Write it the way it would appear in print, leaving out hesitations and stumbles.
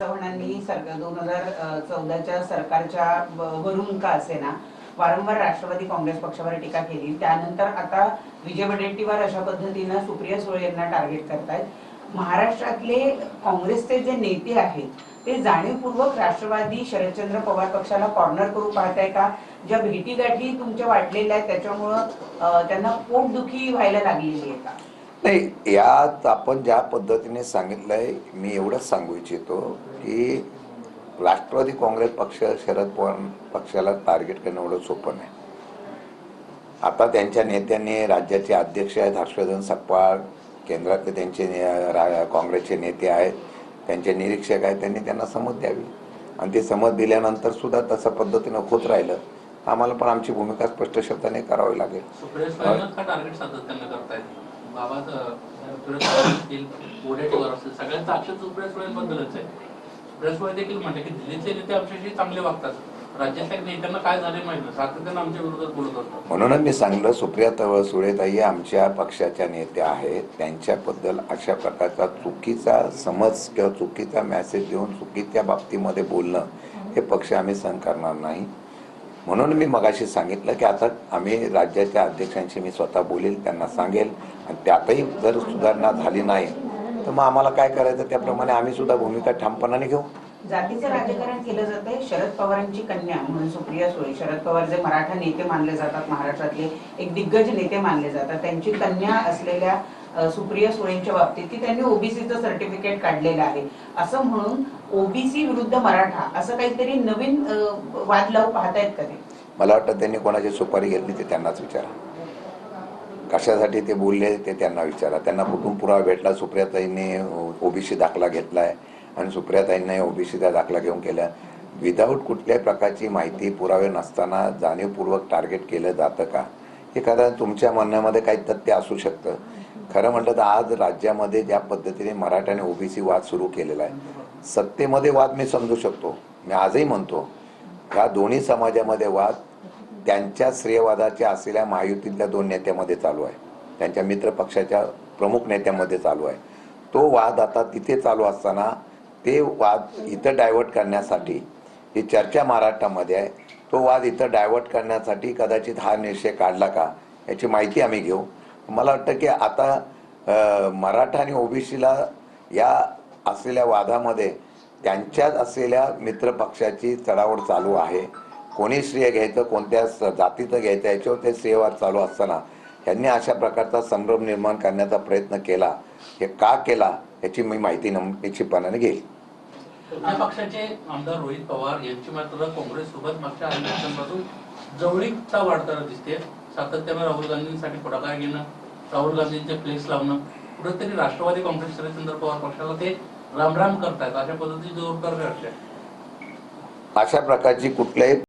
चव्हाणांनी 2014च्या सरकारच्या वरून का असेना वारंवार राष्ट्रवादी काँग्रेस पक्षावर टीका केली। त्यानंतर आता विजय वडेट्टीवार अशा पद्धतीने सुप्रिया सुळे यांना टार्गेट करतायत। महाराष्ट्रातले काँग्रेसचे जे नेते आहेत ते जाणीवपूर्वक राष्ट्रवादी शरदचंद्र पवार पक्षाला कॉर्नर करू पाहताय का? ज्या भेटीगाठी तुमच्या वाटलेल्या आहेत त्याच्यामुळे त्यांना पोटदुखी व्हायला लागलेली आहे का? नाही, यात आपण ज्या पद्धतीने सांगितलंय मी एवढंच सांगू इच्छितो की राष्ट्रवादी काँग्रेस पक्ष शरद पवार पक्षाला टार्गेट करणं एवढं सोपं नाही। आता त्यांच्या नेत्यांनी राज्याचे अध्यक्ष आहेत हर्षवर्धन सपकाळ, केंद्रातले त्यांचे काँग्रेसचे नेते आहेत, त्यांचे निरीक्षक आहेत, त्यांनी त्यांना समज द्यावी आणि ते समज दिल्यानंतर सुद्धा तशा पद्धतीनं होत राहिलं आम्हाला पण आमची भूमिका स्पष्ट शब्दाने करावी लागेल। सगळ्यांचा आक्षेप सुप्रिया सुळेंबद्दलच आहे। सुप्रिया सुळे देखील म्हणते की दिल्लीचे नेते आमच्याशी चांगले वागतात, राज्यातल्या नेत्यांना काय झाले माहिती सातत्यानं आमच्या विरोधात बोलत असतात। म्हणूनच मी सांगलं सुप्रिया सुळेताई आमच्या पक्षाच्या नेत्या आहेत, त्यांच्याबद्दल अशा प्रकारचा चुकीचा समज किंवा चुकीचा मेसेज देऊन चुकीच्या बाबतीमध्ये बोलणं हे पक्ष आम्ही सहन करणार नाही। म्हणून मी मगाशी सांगितलं की आता आम्ही राज्याच्या अध्यक्षांशी मी स्वतः बोलेल, त्यांना सांगेल आणि त्यातही जर सुधारणा झाली नाही तर मग आम्हाला काय करायचं त्याप्रमाणे आम्ही सुद्धा भूमिका ठामपणाने घेऊ। जातीचं राजकारण केलं जातंय। शरद पवारांची कन्या म्हणून सुप्रिया सुळे, शरद पवार जे मराठा नेते मानले जातात, महाराष्ट्रातले एक दिग्गज नेते मानले जातात, त्यांची कन्या असलेल्या सुप्रिया सुळेंच्या बाबतीत की त्यांनी ओबीसीचं सर्टिफिकेट काढलेलं आहे असं म्हणून ओबीसी विरुद्ध मराठा असं काहीतरी नवीन वाद लावू पाहतायत का ते? मला वाटतं त्यांनी कोणाची सुपारी घेतली ते त्यांनाच विचारा, कशासाठी ते बोलले ते त्यांना विचारा। त्यांना कुठून पुरावा भेटला सुप्रियाताईंनी ओबीसी दाखला घेतलाय आणि सुप्रियाताईंनी ओबीसीचा दाखला घेऊन केला विदाऊट कुठल्याही प्रकारची माहिती पुरावे नसताना जाणीवपूर्वक टार्गेट केलं जातं का? एखाद्या तुमच्या म्हणण्यामध्ये काही तथ्य असू शकतं। खरं म्हटलं तर आज राज्यामध्ये ज्या पद्धतीने मराठा आणि ओबीसी वाद सुरू केलेला आहे, सत्तेमध्ये वाद मी समजू शकतो, मी आजही म्हणतो ह्या दोन्ही समाजामध्ये वाद त्यांच्या श्रेयवादाच्या असलेल्या महायुतीतल्या दोन नेत्यामध्ये चालू आहे, त्यांच्या मित्र पक्षाच्या प्रमुख नेत्यामध्ये चालू आहे। तो वाद आता तिथे चालू असताना ते वाद इथं डायव्हर्ट करण्यासाठी ही चर्चा महाराष्ट्रामध्ये आहे, तो वाद इथं डायव्हर्ट करण्यासाठी कदाचित हा निर्णय काढला का याची माहिती आम्ही घेऊ। मला वाटतं की आता मराठा आणि ओबीसीला या असलेल्या वादामध्ये त्यांच्यात असलेल्या मित्र पक्षाची चढाओढ चालू आहे। कोणी श्रेय घ्यायचं, कोणत्या जातीचं घ्यायचं याच्यावर ते श्रेयवाद चालू असताना यांनी अशा प्रकारचा संभ्रम निर्माण करण्याचा प्रयत्न केला, हे का केला याची मी माहिती निश्चितपणाने घेईल। पक्षाचे आमदार रोहित पवार यांची मात्र काँग्रेस सोबत मागच्या अनेक वर्षांपासून जवळीकता वाढताना दिसते। सातत्यानं राहुल गांधींसाठी पुढाकार घेणं, राहुल गांधींचे फ्लेक्स लावणं, कुठेतरी राष्ट्रवादी काँग्रेस शरदचंद्र पवार पक्षाला ते रामराम करतायत अशा पद्धतीची जोरदार चर्चा आहे। अशा प्रकारची कुठल्याही